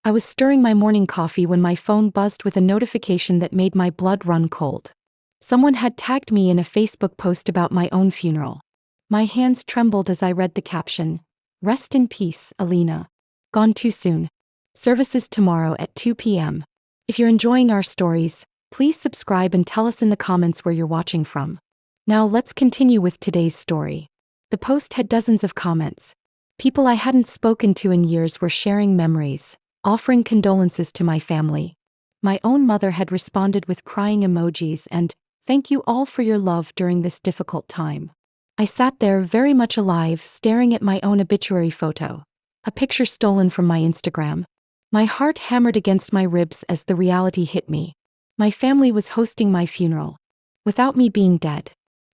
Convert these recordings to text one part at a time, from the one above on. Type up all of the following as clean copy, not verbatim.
I was stirring my morning coffee when my phone buzzed with a notification that made my blood run cold. Someone had tagged me in a Facebook post about my own funeral. My hands trembled as I read the caption, "Rest in peace, Alina. Gone too soon. Services tomorrow at 2 p.m. If you're enjoying our stories, please subscribe and tell us in the comments where you're watching from. Now let's continue with today's story. The post had dozens of comments. People I hadn't spoken to in years were sharing memories, offering condolences to my family. My own mother had responded with crying emojis and, "Thank you all for your love during this difficult time." I sat there very much alive, staring at my own obituary photo, a picture stolen from my Instagram. My heart hammered against my ribs as the reality hit me. My family was hosting my funeral, without me being dead.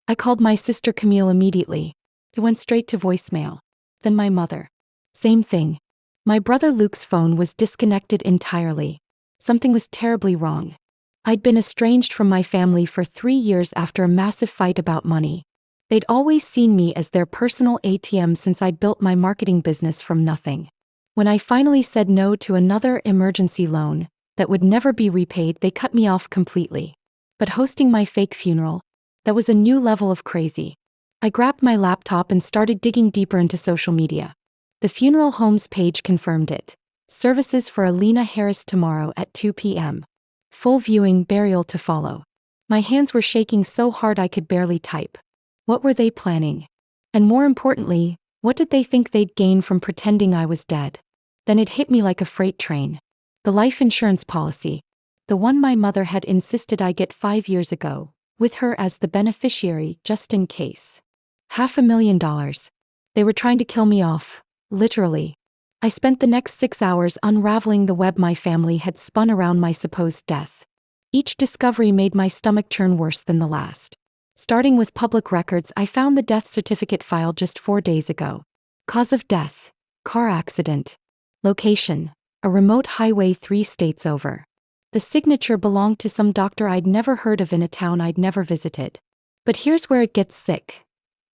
I called my sister Camille immediately. It went straight to voicemail. Then my mother. Same thing. My brother Luke's phone was disconnected entirely. Something was terribly wrong. I'd been estranged from my family for 3 years after a massive fight about money. They'd always seen me as their personal ATM since I'd built my marketing business from nothing. When I finally said no to another emergency loan that would never be repaid, they cut me off completely. But hosting my fake funeral, that was a new level of crazy. I grabbed my laptop and started digging deeper into social media. The funeral home's page confirmed it. Services for Alina Harris tomorrow at 2 p.m. Full viewing, burial to follow. My hands were shaking so hard I could barely type. What were they planning? And more importantly, what did they think they'd gain from pretending I was dead? Then it hit me like a freight train. The life insurance policy. The one my mother had insisted I get 5 years ago, with her as the beneficiary just in case. $500,000. They were trying to kill me off, literally. I spent the next 6 hours unraveling the web my family had spun around my supposed death. Each discovery made my stomach churn worse than the last. Starting with public records, I found the death certificate filed just 4 days ago. Cause of death: car accident. Location: a remote highway 3 states over. The signature belonged to some doctor I'd never heard of in a town I'd never visited. But here's where it gets sick.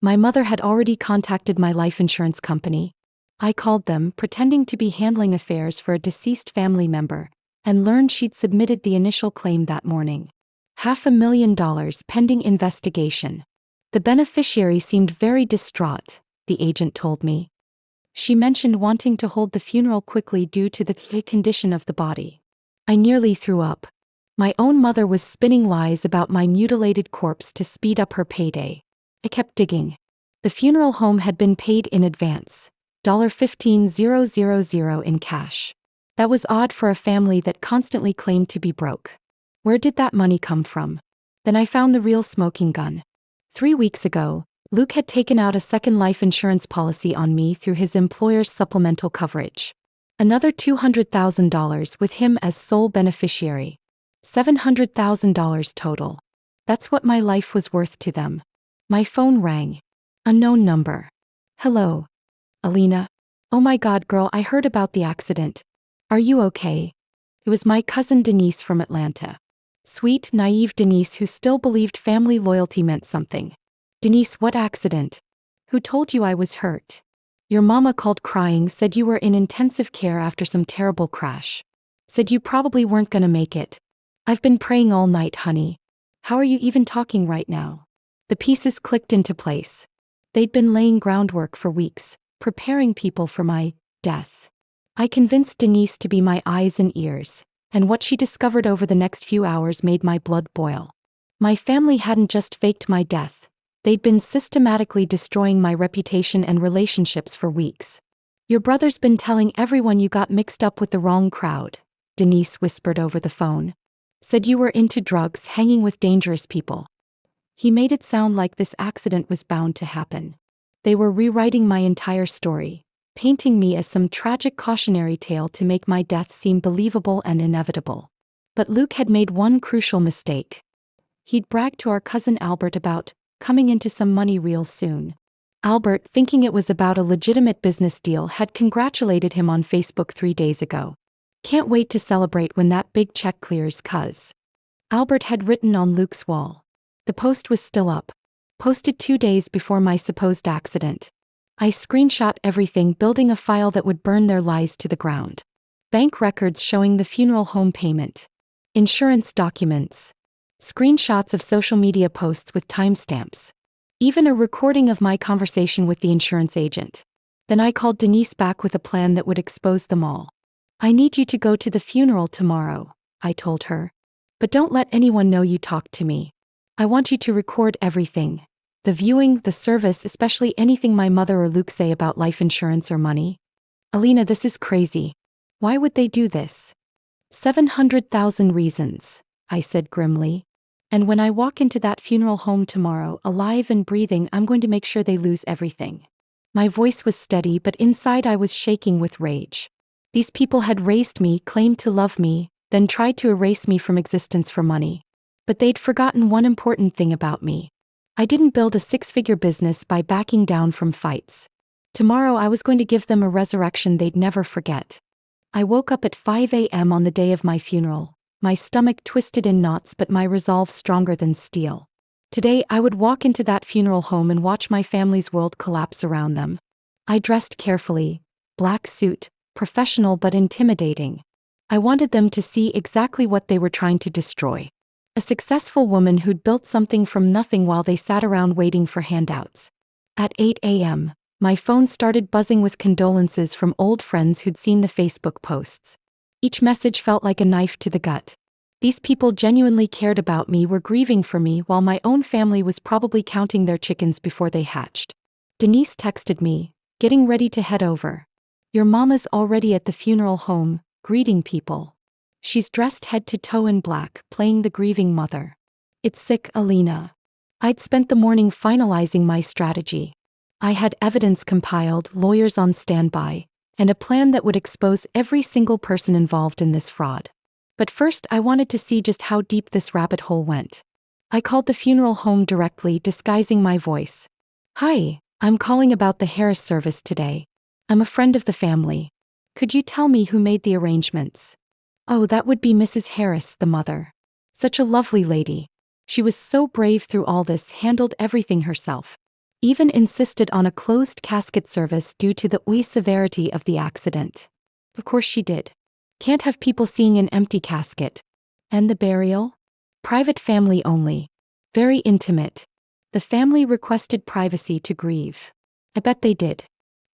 My mother had already contacted my life insurance company. I called them, pretending to be handling affairs for a deceased family member, and learned she'd submitted the initial claim that morning. $500,000 pending investigation. The beneficiary seemed very distraught, the agent told me. She mentioned wanting to hold the funeral quickly due to the condition of the body. I nearly threw up. My own mother was spinning lies about my mutilated corpse to speed up her payday. I kept digging. The funeral home had been paid in advance, $15,000 in cash. That was odd for a family that constantly claimed to be broke. Where did that money come from? Then I found the real smoking gun. 3 weeks ago, Luke had taken out a second life insurance policy on me through his employer's supplemental coverage. Another $200,000 with him as sole beneficiary. $700,000 total. That's what my life was worth to them. My phone rang. Unknown number. "Hello. Alina. Oh my God, girl, I heard about the accident. Are you okay?" It was my cousin Denise from Atlanta. Sweet, naive Denise who still believed family loyalty meant something. "Denise, what accident? Who told you I was hurt? Your mama called crying, said you were in intensive care after some terrible crash. Said you probably weren't gonna make it. I've been praying all night, honey. How are you even talking right now?" The pieces clicked into place. They'd been laying groundwork for weeks, preparing people for my death. I convinced Denise to be my eyes and ears, and what she discovered over the next few hours made my blood boil. My family hadn't just faked my death. They'd been systematically destroying my reputation and relationships for weeks. "Your brother's been telling everyone you got mixed up with the wrong crowd," Denise whispered over the phone. "Said you were into drugs, hanging with dangerous people." He made it sound like this accident was bound to happen. They were rewriting my entire story, painting me as some tragic cautionary tale to make my death seem believable and inevitable. But Luke had made one crucial mistake. He'd bragged to our cousin Albert about coming into some money real soon. Albert, thinking it was about a legitimate business deal, had congratulated him on Facebook 3 days ago. "Can't wait to celebrate when that big check clears, cuz." Albert had written on Luke's wall. The post was still up. Posted 2 days before my supposed accident. I screenshot everything, building a file that would burn their lies to the ground. bank records showing the funeral home payment, insurance documents, screenshots of social media posts with timestamps, even a recording of my conversation with the insurance agent. Then I called Denise back with a plan that would expose them all. "I need you to go to the funeral tomorrow," I told her. "But don't let anyone know you talked to me. I want you to record everything. The viewing, the service, especially anything my mother or Luke say about life insurance or money." "Alina, this is crazy. Why would they do this?" 700,000 reasons, I said grimly. "And when I walk into that funeral home tomorrow, alive and breathing, I'm going to make sure they lose everything." My voice was steady, but inside I was shaking with rage. These people had raised me, claimed to love me, then tried to erase me from existence for money. But they'd forgotten one important thing about me. I didn't build a six-figure business by backing down from fights. Tomorrow I was going to give them a resurrection they'd never forget. I woke up at 5 a.m. on the day of my funeral, my stomach twisted in knots but my resolve stronger than steel. Today I would walk into that funeral home and watch my family's world collapse around them. I dressed carefully, black suit, professional but intimidating. I wanted them to see exactly what they were trying to destroy. A successful woman who'd built something from nothing while they sat around waiting for handouts. At 8 a.m., my phone started buzzing with condolences from old friends who'd seen the Facebook posts. Each message felt like a knife to the gut. These people genuinely cared about me, were grieving for me, while my own family was probably counting their chickens before they hatched. Denise texted me, "Getting ready to head over. Your mama's already at the funeral home, greeting people. She's dressed head to toe in black, playing the grieving mother. It's sick, Alina." I'd spent the morning finalizing my strategy. I had evidence compiled, lawyers on standby, and a plan that would expose every single person involved in this fraud. But first I wanted to see just how deep this rabbit hole went. I called the funeral home directly, disguising my voice. "Hi, I'm calling about the Harris service today. I'm a friend of the family. Could you tell me who made the arrangements?" "Oh, that would be Mrs. Harris, the mother. Such a lovely lady. She was so brave through all this, handled everything herself. Even insisted on a closed casket service due to the severity of the accident." Of course she did. Can't have people seeing an empty casket. And the burial? Private family only. Very intimate. The family requested privacy to grieve. I bet they did.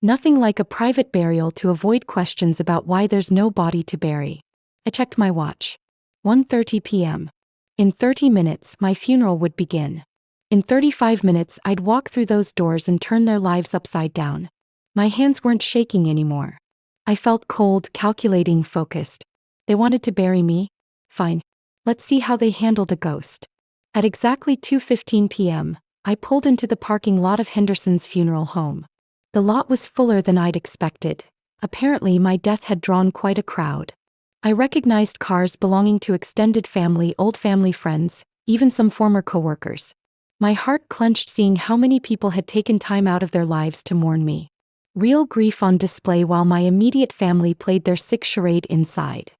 Nothing like a private burial to avoid questions about why there's no body to bury. I checked my watch. 1:30 p.m. In 30 minutes, my funeral would begin. In 35 minutes, I'd walk through those doors and turn their lives upside down. My hands weren't shaking anymore. I felt cold, calculating, focused. They wanted to bury me? Fine. Let's see how they handled a ghost. At exactly 2:15 p.m., I pulled into the parking lot of Henderson's funeral home. The lot was fuller than I'd expected. Apparently, my death had drawn quite a crowd. I recognized cars belonging to extended family, old family friends, even some former coworkers. My heart clenched seeing how many people had taken time out of their lives to mourn me. Real grief on display while my immediate family played their sick charade inside.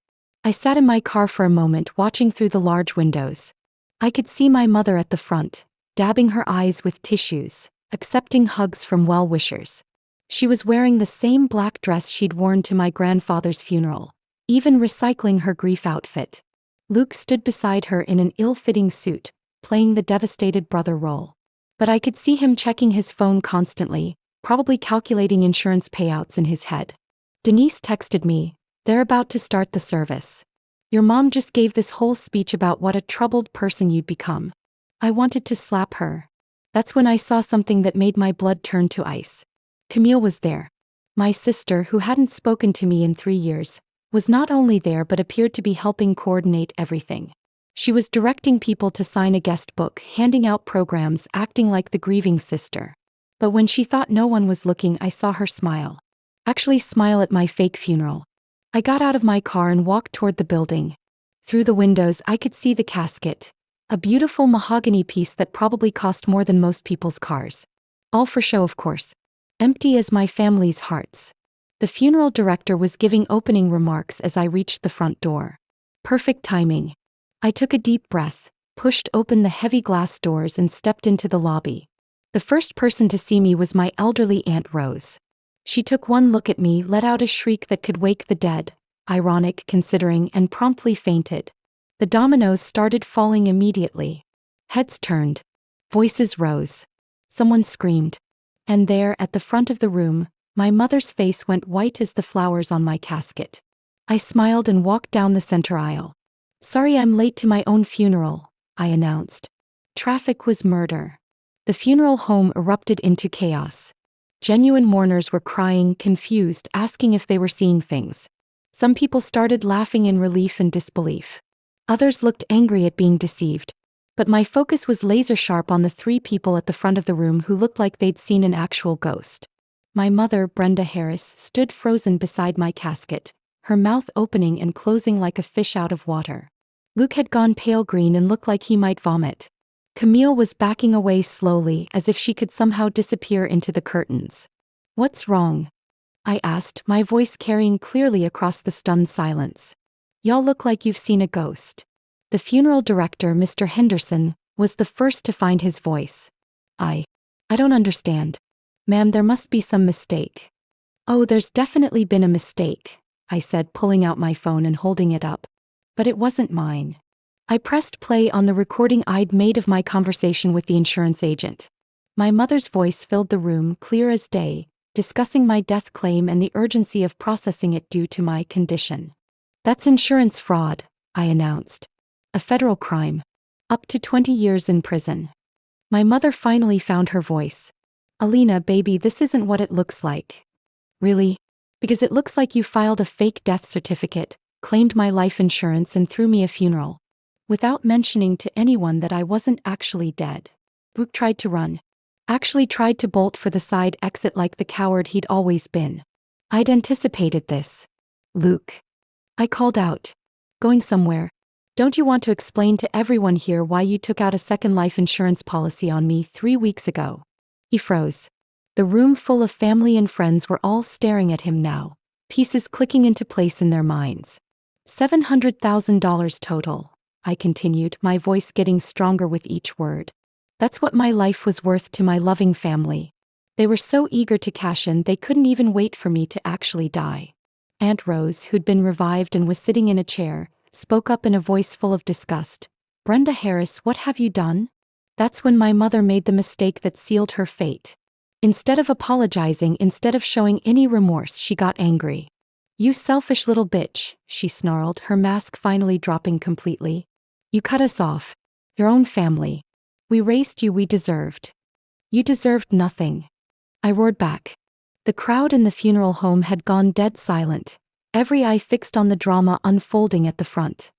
I sat in my car for a moment, watching through the large windows. I could see my mother at the front, dabbing her eyes with tissues, accepting hugs from well-wishers. She was wearing the same black dress she'd worn to my grandfather's funeral, even recycling her grief outfit. Luke stood beside her in an ill-fitting suit, playing the devastated brother role. But I could see him checking his phone constantly, probably calculating insurance payouts in his head. Denise texted me, "They're about to start the service. Your mom just gave this whole speech about what a troubled person you'd become." I wanted to slap her. That's when I saw something that made my blood turn to ice. Camille was there. My sister, who hadn't spoken to me in 3 years, was not only there but appeared to be helping coordinate everything. She was directing people to sign a guest book, handing out programs, acting like the grieving sister. But when she thought no one was looking, I saw her smile. Actually smile at my fake funeral. I got out of my car and walked toward the building. Through the windows I could see the casket. A beautiful mahogany piece that probably cost more than most people's cars. All for show, of course. Empty as my family's hearts. The funeral director was giving opening remarks as I reached the front door. Perfect timing. I took a deep breath, pushed open the heavy glass doors and stepped into the lobby. The first person to see me was my elderly Aunt Rose. She took one look at me, let out a shriek that could wake the dead. ironic considering, and promptly fainted. The dominoes started falling immediately. Heads turned. Voices rose. Someone screamed. And there, at the front of the room, my mother's face went white as the flowers on my casket. I smiled and walked down the center aisle. "Sorry I'm late to my own funeral," I announced. Traffic was murder. The funeral home erupted into chaos. Genuine mourners were crying, confused, asking if they were seeing things. Some people started laughing in relief and disbelief. Others looked angry at being deceived. But my focus was laser-sharp on the 3 people at the front of the room who looked like they'd seen an actual ghost. My mother, Brenda Harris, stood frozen beside my casket, her mouth opening and closing like a fish out of water. Luke had gone pale green and looked like he might vomit. Camille was backing away slowly, as if she could somehow disappear into the curtains. "What's wrong?" I asked, my voice carrying clearly across the stunned silence. "Y'all look like you've seen a ghost." The funeral director, Mr. Henderson, was the first to find his voice. I don't understand. Ma'am, there must be some mistake." "Oh, there's definitely been a mistake," I said, pulling out my phone and holding it up. "But it wasn't mine." I pressed play on the recording I'd made of my conversation with the insurance agent. My mother's voice filled the room, clear as day, discussing my death claim and the urgency of processing it due to my condition. "That's insurance fraud," I announced. "A federal crime. Up to 20 years in prison." My mother finally found her voice. "Alina, baby, this isn't what it looks like." "Really? Because it looks like you filed a fake death certificate, claimed my life insurance and threw me a funeral. Without mentioning to anyone that I wasn't actually dead." Luke tried to run. Actually tried to bolt for the side exit like the coward he'd always been. I'd anticipated this. "Luke," I called out. "Going somewhere? Don't you want to explain to everyone here why you took out a second life insurance policy on me 3 weeks ago?" He froze. The room full of family and friends were all staring at him now, pieces clicking into place in their minds. $700,000 total, I continued, my voice getting stronger with each word. "That's what my life was worth to my loving family. They were so eager to cash in they couldn't even wait for me to actually die." Aunt Rose, who'd been revived and was sitting in a chair, spoke up in a voice full of disgust. "Brenda Harris, what have you done?" That's when my mother made the mistake that sealed her fate. Instead of apologizing, instead of showing any remorse, she got angry. "You selfish little bitch," she snarled, her mask finally dropping completely. "You cut us off. Your own family. We raised you, we deserved. You deserved nothing." I roared back. The crowd in the funeral home had gone dead silent, every eye fixed on the drama unfolding at the front.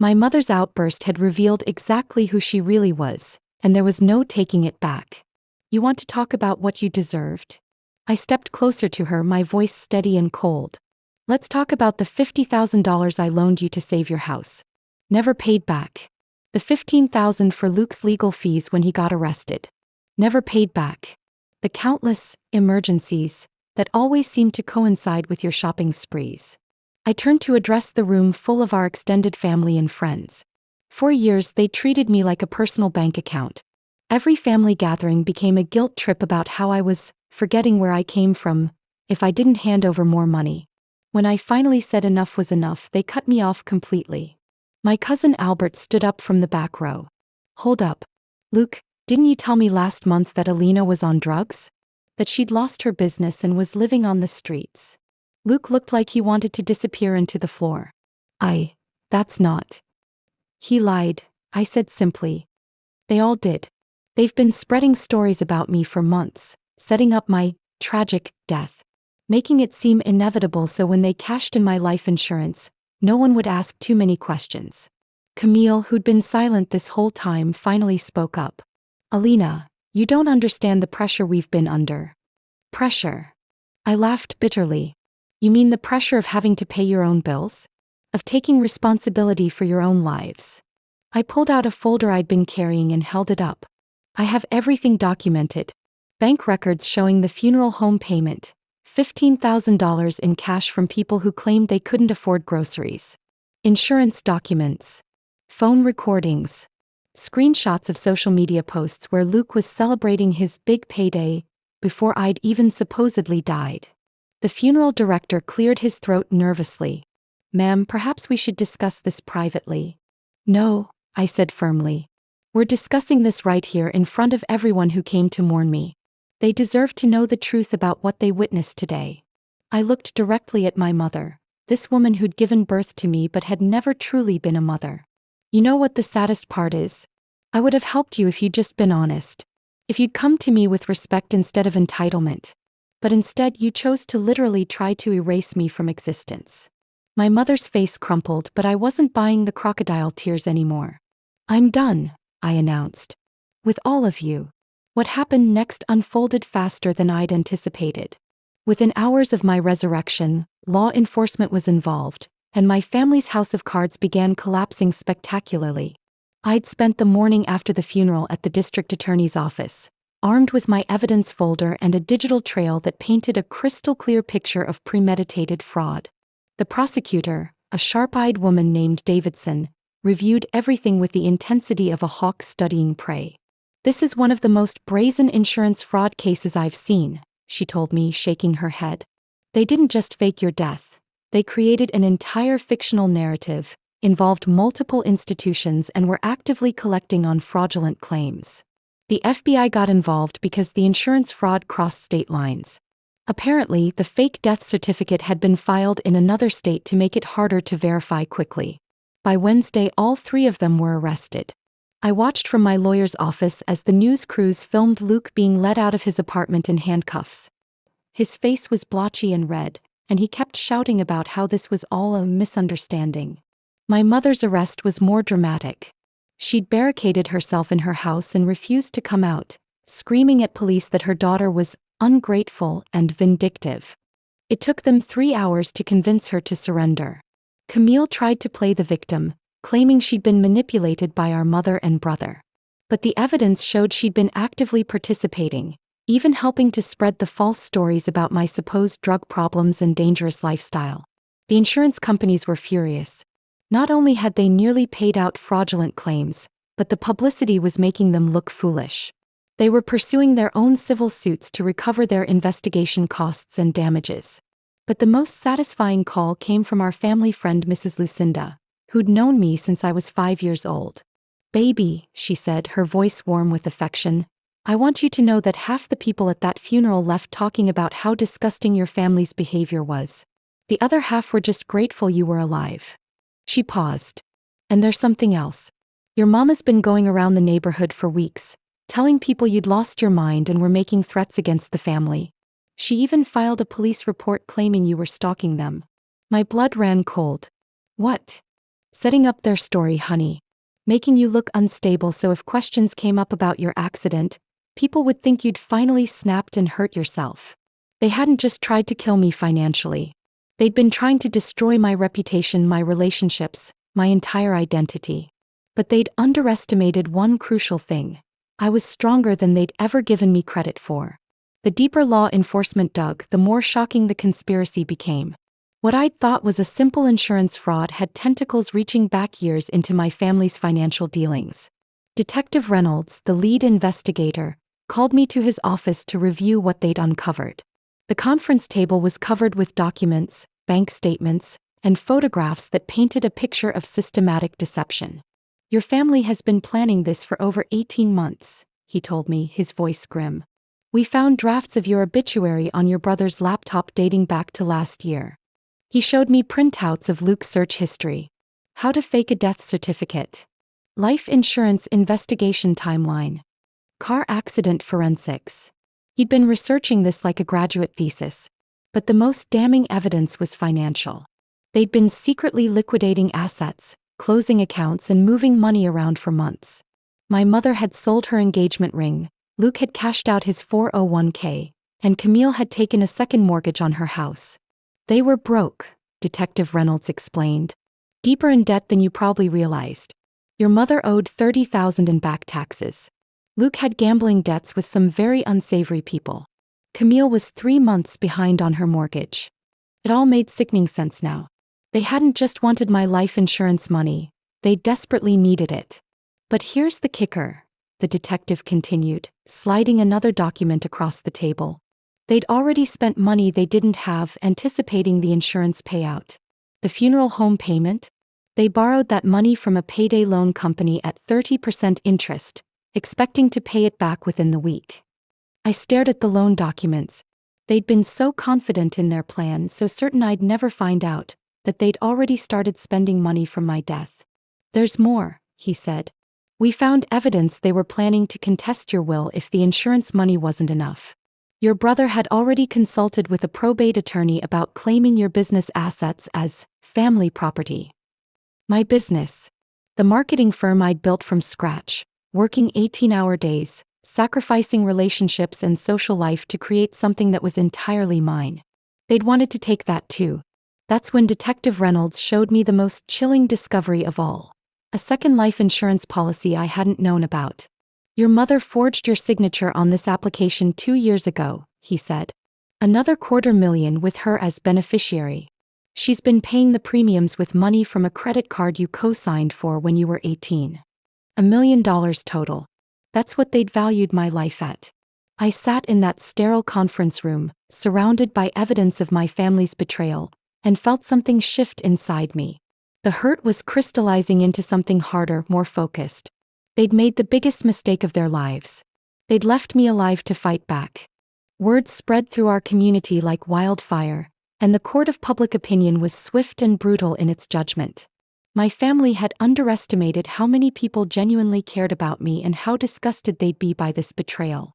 My mother's outburst had revealed exactly who she really was, and there was no taking it back. "You want to talk about what you deserved?" I stepped closer to her, my voice steady and cold. "Let's talk about the $50,000 I loaned you to save your house. Never paid back. The $15,000 for Luke's legal fees when he got arrested. Never paid back. The countless emergencies that always seemed to coincide with your shopping sprees." I turned to address the room full of our extended family and friends. For years they treated me like a personal bank account. Every family gathering became a guilt trip about how I was forgetting where I came from if I didn't hand over more money. When I finally said enough was enough, they cut me off completely. My cousin Albert stood up from the back row. "Hold up. Luke, didn't you tell me last month that Alina was on drugs? That she'd lost her business and was living on the streets?" Luke looked like he wanted to disappear into the floor. That's not." "He lied," I said simply. "They all did. They've been spreading stories about me for months, setting up my tragic death, making it seem inevitable so when they cashed in my life insurance, no one would ask too many questions." Camille, who'd been silent this whole time, finally spoke up. "Alina, you don't understand the pressure we've been under." "Pressure?" I laughed bitterly. "You mean the pressure of having to pay your own bills? Of taking responsibility for your own lives?" I pulled out a folder I'd been carrying and held it up. "I have everything documented. Bank records showing the funeral home payment, $15,000 in cash from people who claimed they couldn't afford groceries. Insurance documents. Phone recordings. Screenshots of social media posts where Luke was celebrating his big payday before I'd even supposedly died." The funeral director cleared his throat nervously. Ma'am, perhaps we should discuss this privately. No, I said firmly. We're discussing this right here in front of everyone who came to mourn me. They deserve to know the truth about what they witnessed today. I looked directly at my mother, this woman who'd given birth to me but had never truly been a mother. You know what the saddest part is? I would have helped you if you'd just been honest. If you'd come to me with respect instead of entitlement. But instead you chose to literally try to erase me from existence. My mother's face crumpled, but I wasn't buying the crocodile tears anymore. I'm done, I announced. With all of you. What happened next unfolded faster than I'd anticipated. Within hours of my resurrection, law enforcement was involved, and my family's house of cards began collapsing spectacularly. I'd spent the morning after the funeral at the district attorney's office, armed with my evidence folder and a digital trail that painted a crystal-clear picture of premeditated fraud. The prosecutor, a sharp-eyed woman named Davidson, reviewed everything with the intensity of a hawk studying prey. This is one of the most brazen insurance fraud cases I've seen, she told me, shaking her head. They didn't just fake your death. They created an entire fictional narrative, involved multiple institutions, and were actively collecting on fraudulent claims. The FBI got involved because the insurance fraud crossed state lines. Apparently, the fake death certificate had been filed in another state to make it harder to verify quickly. By Wednesday, all three of them were arrested. I watched from my lawyer's office as the news crews filmed Luke being led out of his apartment in handcuffs. His face was blotchy and red, and he kept shouting about how this was all a misunderstanding. My mother's arrest was more dramatic. She'd barricaded herself in her house and refused to come out, screaming at police that her daughter was ungrateful and vindictive. It took them 3 hours to convince her to surrender. Camille tried to play the victim, claiming she'd been manipulated by our mother and brother. But the evidence showed she'd been actively participating, even helping to spread the false stories about my supposed drug problems and dangerous lifestyle. The insurance companies were furious. Not only had they nearly paid out fraudulent claims, but the publicity was making them look foolish. They were pursuing their own civil suits to recover their investigation costs and damages. But the most satisfying call came from our family friend Mrs. Lucinda, who'd known me since I was 5 years old. "Baby," she said, her voice warm with affection, "I want you to know that half the people at that funeral left talking about how disgusting your family's behavior was. The other half were just grateful you were alive." She paused. "And there's something else. Your mama's been going around the neighborhood for weeks, telling people you'd lost your mind and were making threats against the family. She even filed a police report claiming you were stalking them." My blood ran cold. "What?" "Setting up their story, honey. Making you look unstable so if questions came up about your accident, people would think you'd finally snapped and hurt yourself. They hadn't just tried to kill me financially. They'd been trying to destroy my reputation, my relationships, my entire identity. But they'd underestimated one crucial thing. I was stronger than they'd ever given me credit for." The deeper law enforcement dug, the more shocking the conspiracy became. What I'd thought was a simple insurance fraud had tentacles reaching back years into my family's financial dealings. Detective Reynolds, the lead investigator, called me to his office to review what they'd uncovered. The conference table was covered with documents, bank statements, and photographs that painted a picture of systematic deception. "Your family has been planning this for over 18 months, he told me, his voice grim. "We found drafts of your obituary on your brother's laptop dating back to last year." He showed me printouts of Luke's search history. How to fake a death certificate. Life insurance investigation timeline. Car accident forensics. He'd been researching this like a graduate thesis. But the most damning evidence was financial. They'd been secretly liquidating assets, closing accounts, and moving money around for months. My mother had sold her engagement ring, Luke had cashed out his 401k, and Camille had taken a second mortgage on her house. They were broke, Detective Reynolds explained. Deeper in debt than you probably realized. Your mother owed $30,000 in back taxes. Luke had gambling debts with some very unsavory people. Camille was 3 months behind on her mortgage. It all made sickening sense now. They hadn't just wanted my life insurance money, they desperately needed it. But here's the kicker, the detective continued, sliding another document across the table. They'd already spent money they didn't have, anticipating the insurance payout. The funeral home payment? They borrowed that money from a payday loan company at 30% interest, expecting to pay it back within the week. I stared at the loan documents. They'd been so confident in their plan, so certain I'd never find out, that they'd already started spending money from my death. "There's more," he said. "We found evidence they were planning to contest your will if the insurance money wasn't enough. Your brother had already consulted with a probate attorney about claiming your business assets as family property." My business. The marketing firm I'd built from scratch, working 18-hour days, sacrificing relationships and social life to create something that was entirely mine. They'd wanted to take that too. That's when Detective Reynolds showed me the most chilling discovery of all. A second life insurance policy I hadn't known about. "Your mother forged your signature on this application 2 years ago," he said. "Another $250,000 with her as beneficiary. She's been paying the premiums with money from a credit card you co-signed for when you were 18. $1 million total. That's what they'd valued my life at." I sat in that sterile conference room, surrounded by evidence of my family's betrayal, and felt something shift inside me. The hurt was crystallizing into something harder, more focused. They'd made the biggest mistake of their lives. They'd left me alive to fight back. Words spread through our community like wildfire, and the court of public opinion was swift and brutal in its judgment. My family had underestimated how many people genuinely cared about me and how disgusted they'd be by this betrayal.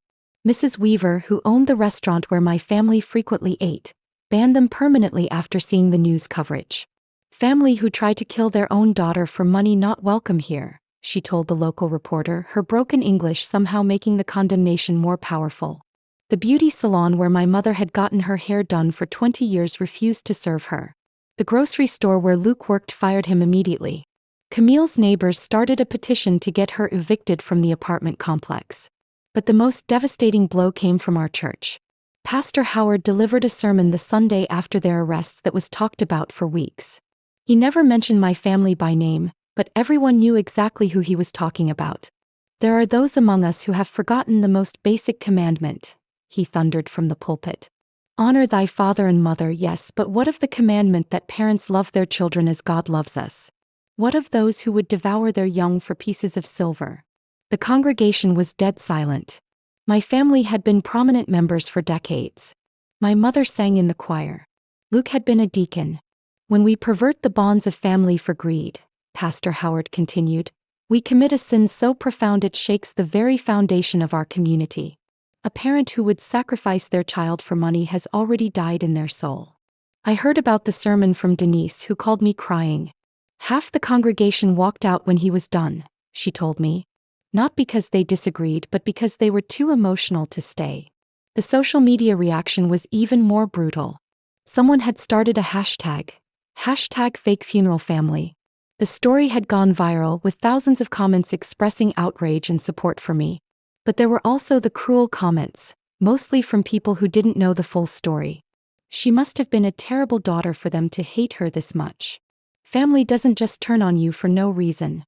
Mrs. Weaver, who owned the restaurant where my family frequently ate, banned them permanently after seeing the news coverage. "Family who try to kill their own daughter for money not welcome here," she told the local reporter, her broken English somehow making the condemnation more powerful. The beauty salon where my mother had gotten her hair done for 20 years refused to serve her. The grocery store where Luke worked fired him immediately. Camille's neighbors started a petition to get her evicted from the apartment complex. But the most devastating blow came from our church. Pastor Howard delivered a sermon the Sunday after their arrests that was talked about for weeks. He never mentioned my family by name, but everyone knew exactly who he was talking about. "There are those among us who have forgotten the most basic commandment," he thundered from the pulpit. "Honor thy father and mother, yes, but what of the commandment that parents love their children as God loves us? What of those who would devour their young for pieces of silver?" The congregation was dead silent. My family had been prominent members for decades. My mother sang in the choir. Luke had been a deacon. "When we pervert the bonds of family for greed," Pastor Howard continued, "we commit a sin so profound it shakes the very foundation of our community. A parent who would sacrifice their child for money has already died in their soul." I heard about the sermon from Denise, who called me crying. "Half the congregation walked out when he was done," she told me. Not because they disagreed, but because they were too emotional to stay. The social media reaction was even more brutal. Someone had started a hashtag #FakeFuneralFamily. The story had gone viral with thousands of comments expressing outrage and support for me. But there were also the cruel comments, mostly from people who didn't know the full story. "She must have been a terrible daughter for them to hate her this much. Family doesn't just turn on you for no reason."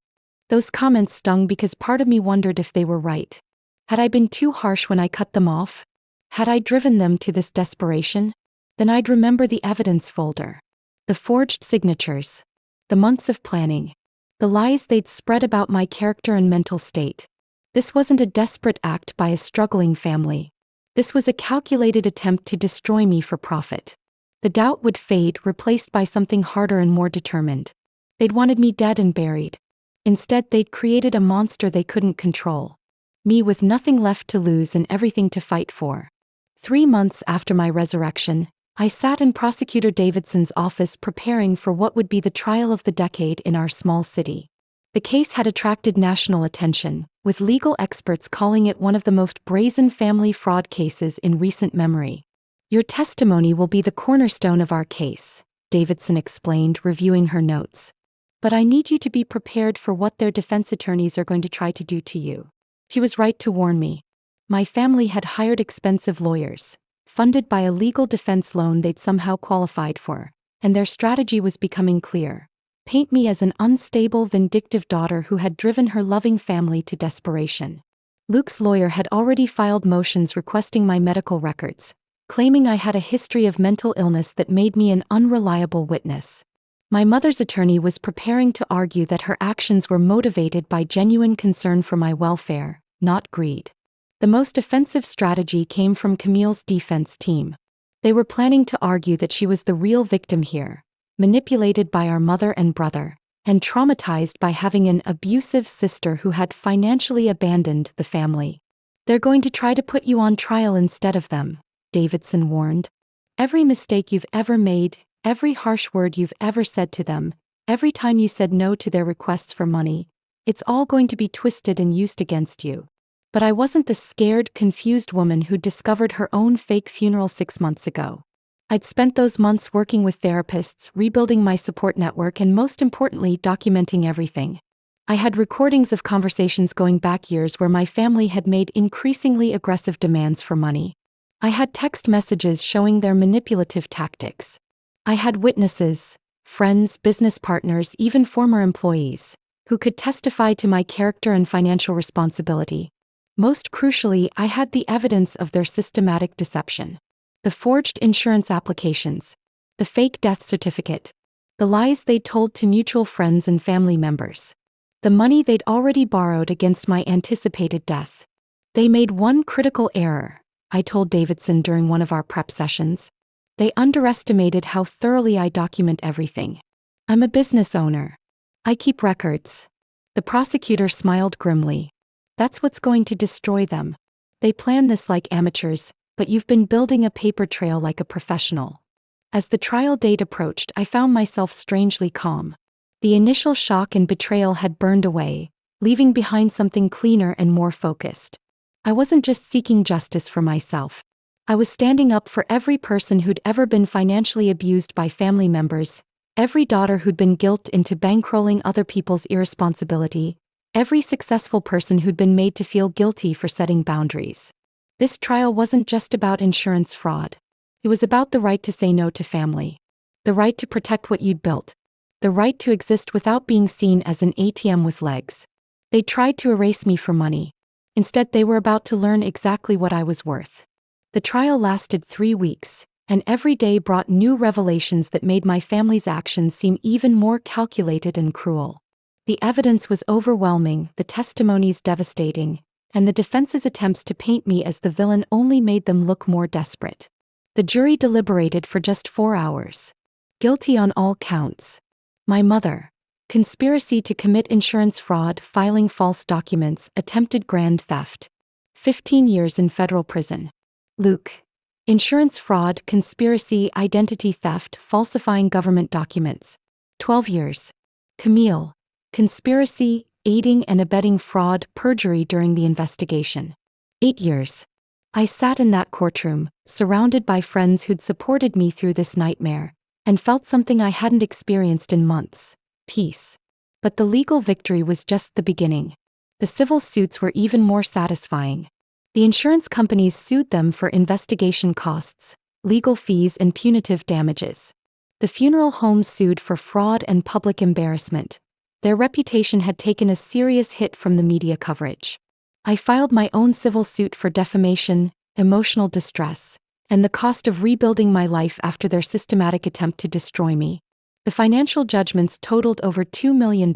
Those comments stung because part of me wondered if they were right. Had I been too harsh when I cut them off? Had I driven them to this desperation? Then I'd remember the evidence folder. The forged signatures. The months of planning. The lies they'd spread about my character and mental state. This wasn't a desperate act by a struggling family. This was a calculated attempt to destroy me for profit. The doubt would fade, replaced by something harder and more determined. They'd wanted me dead and buried. Instead, they'd created a monster they couldn't control. Me with nothing left to lose and everything to fight for. 3 months after my resurrection, I sat in Prosecutor Davidson's office preparing for what would be the trial of the decade in our small city. The case had attracted national attention, with legal experts calling it one of the most brazen family fraud cases in recent memory. "Your testimony will be the cornerstone of our case," Davidson explained, reviewing her notes. "But I need you to be prepared for what their defense attorneys are going to try to do to you." He was right to warn me. My family had hired expensive lawyers, funded by a legal defense loan they'd somehow qualified for, and their strategy was becoming clear. Paint me as an unstable, vindictive daughter who had driven her loving family to desperation. Luke's lawyer had already filed motions requesting my medical records, claiming I had a history of mental illness that made me an unreliable witness. My mother's attorney was preparing to argue that her actions were motivated by genuine concern for my welfare, not greed. The most offensive strategy came from Camille's defense team. They were planning to argue that she was the real victim here, manipulated by our mother and brother, and traumatized by having an abusive sister who had financially abandoned the family. They're going to try to put you on trial instead of them, Davidson warned. Every mistake you've ever made, every harsh word you've ever said to them, every time you said no to their requests for money, it's all going to be twisted and used against you. But I wasn't the scared, confused woman who discovered her own fake funeral 6 months ago. I'd spent those months working with therapists, rebuilding my support network, and most importantly, documenting everything. I had recordings of conversations going back years where my family had made increasingly aggressive demands for money. I had text messages showing their manipulative tactics. I had witnesses, friends, business partners, even former employees, who could testify to my character and financial responsibility. Most crucially, I had the evidence of their systematic deception. The forged insurance applications, the fake death certificate, the lies they'd told to mutual friends and family members, the money they'd already borrowed against my anticipated death. They made one critical error, I told Davidson during one of our prep sessions. They underestimated how thoroughly I document everything. I'm a business owner. I keep records. The prosecutor smiled grimly. That's what's going to destroy them. They plan this like amateurs, but you've been building a paper trail like a professional. As the trial date approached, I found myself strangely calm. The initial shock and betrayal had burned away, leaving behind something cleaner and more focused. I wasn't just seeking justice for myself. I was standing up for every person who'd ever been financially abused by family members, every daughter who'd been guilted into bankrolling other people's irresponsibility, every successful person who'd been made to feel guilty for setting boundaries. This trial wasn't just about insurance fraud. It was about the right to say no to family, the right to protect what you'd built, the right to exist without being seen as an ATM with legs. They tried to erase me for money. Instead, they were about to learn exactly what I was worth. The trial lasted 3 weeks, and every day brought new revelations that made my family's actions seem even more calculated and cruel. The evidence was overwhelming, the testimonies devastating, and the defense's attempts to paint me as the villain only made them look more desperate. The jury deliberated for just 4 hours. Guilty on all counts. My mother. Conspiracy to commit insurance fraud, filing false documents, attempted grand theft. 15 years in federal prison. Luke. Insurance fraud, conspiracy, identity theft, falsifying government documents. 12 years. Camille. Conspiracy, aiding and abetting fraud, perjury during the investigation. 8 years. I sat in that courtroom, surrounded by friends who'd supported me through this nightmare, and felt something I hadn't experienced in months: peace. But the legal victory was just the beginning. The civil suits were even more satisfying. The insurance companies sued them for investigation costs, legal fees, and punitive damages. The funeral homes sued for fraud and public embarrassment. Their reputation had taken a serious hit from the media coverage. I filed my own civil suit for defamation, emotional distress, and the cost of rebuilding my life after their systematic attempt to destroy me. The financial judgments totaled over $2 million.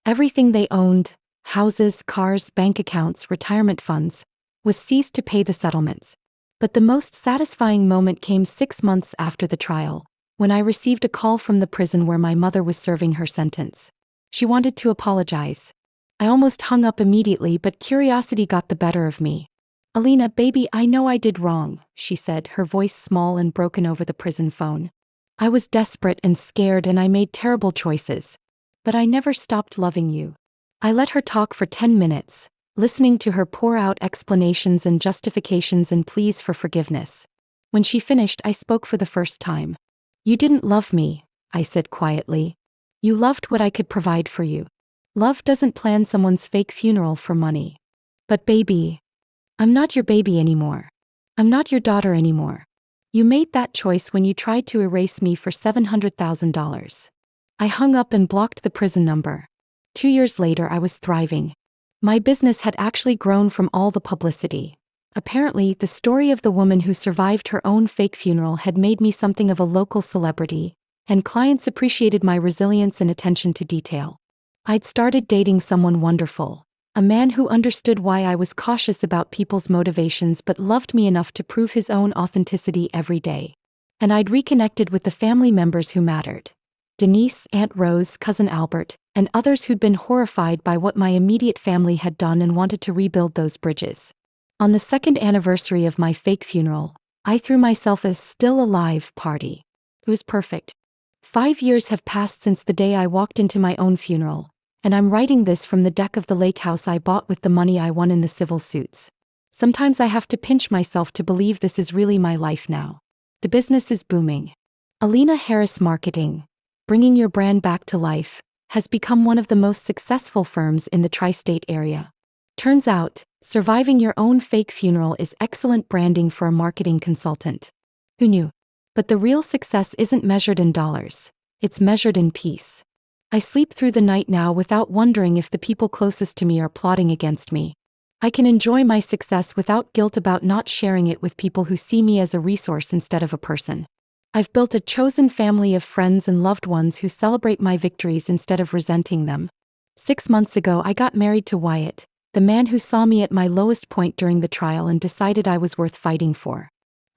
Everything they owned, houses, cars, bank accounts, retirement funds, was seized to pay the settlements. But the most satisfying moment came 6 months after the trial, when I received a call from the prison where my mother was serving her sentence. She wanted to apologize. I almost hung up immediately, but curiosity got the better of me. "Alina, baby, I know I did wrong," she said, her voice small and broken over the prison phone. "I was desperate and scared, and I made terrible choices. But I never stopped loving you." I let her talk for 10 minutes, listening to her pour out explanations and justifications and pleas for forgiveness. When she finished, I spoke for the first time. "You didn't love me," I said quietly. "You loved what I could provide for you. Love doesn't plan someone's fake funeral for money. But baby, I'm not your baby anymore. I'm not your daughter anymore. You made that choice when you tried to erase me for $700,000. I hung up and blocked the prison number. 2 years later, I was thriving. My business had actually grown from all the publicity. Apparently, the story of the woman who survived her own fake funeral had made me something of a local celebrity, and clients appreciated my resilience and attention to detail. I'd started dating someone wonderful, a man who understood why I was cautious about people's motivations but loved me enough to prove his own authenticity every day. And I'd reconnected with the family members who mattered. Denise, Aunt Rose, Cousin Albert, and others who'd been horrified by what my immediate family had done and wanted to rebuild those bridges. On the second anniversary of my fake funeral, I threw myself a still alive party. It was perfect. 5 years have passed since the day I walked into my own funeral, and I'm writing this from the deck of the lake house I bought with the money I won in the civil suits. Sometimes I have to pinch myself to believe this is really my life now. The business is booming. Alina Harris Marketing, bringing your brand back to life, has become one of the most successful firms in the tri-state area. Turns out, surviving your own fake funeral is excellent branding for a marketing consultant. Who knew? But the real success isn't measured in dollars, it's measured in peace. I sleep through the night now without wondering if the people closest to me are plotting against me. I can enjoy my success without guilt about not sharing it with people who see me as a resource instead of a person. I've built a chosen family of friends and loved ones who celebrate my victories instead of resenting them. 6 months ago, I got married to Wyatt, the man who saw me at my lowest point during the trial and decided I was worth fighting for.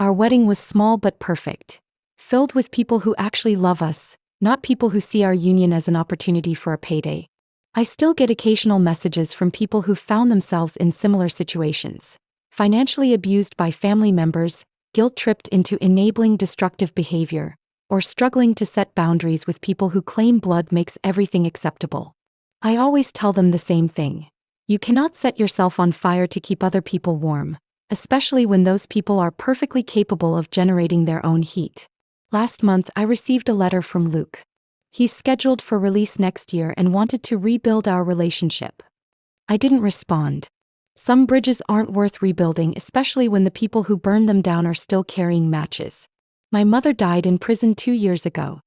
Our wedding was small but perfect, filled with people who actually love us, not people who see our union as an opportunity for a payday. I still get occasional messages from people who found themselves in similar situations, financially abused by family members, guilt-tripped into enabling destructive behavior, or struggling to set boundaries with people who claim blood makes everything acceptable. I always tell them the same thing. You cannot set yourself on fire to keep other people warm, especially when those people are perfectly capable of generating their own heat. Last month, I received a letter from Luke. He's scheduled for release next year and wanted to rebuild our relationship. I didn't respond. Some bridges aren't worth rebuilding, especially when the people who burned them down are still carrying matches. My mother died in prison 2 years ago.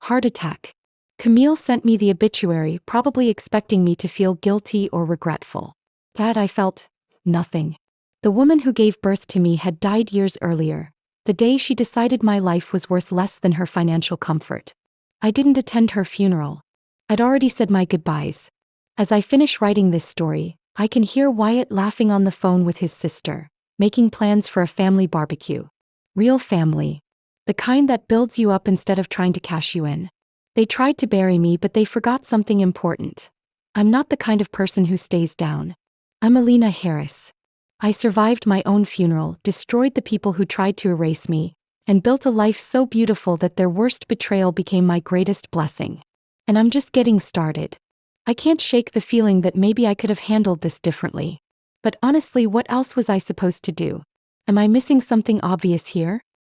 Heart attack. Camille sent me the obituary, probably expecting me to feel guilty or regretful. That I felt nothing. The woman who gave birth to me had died years earlier, the day she decided my life was worth less than her financial comfort. I didn't attend her funeral. I'd already said my goodbyes. As I finish writing this story, I can hear Wyatt laughing on the phone with his sister, making plans for a family barbecue. Real family. The kind that builds you up instead of trying to cash you in. They tried to bury me, but they forgot something important. I'm not the kind of person who stays down. I'm Alina Harris. I survived my own funeral, destroyed the people who tried to erase me, and built a life so beautiful that their worst betrayal became my greatest blessing. And I'm just getting started. I can't shake the feeling that maybe I could have handled this differently. But honestly, what else was I supposed to do? Am I missing something obvious here?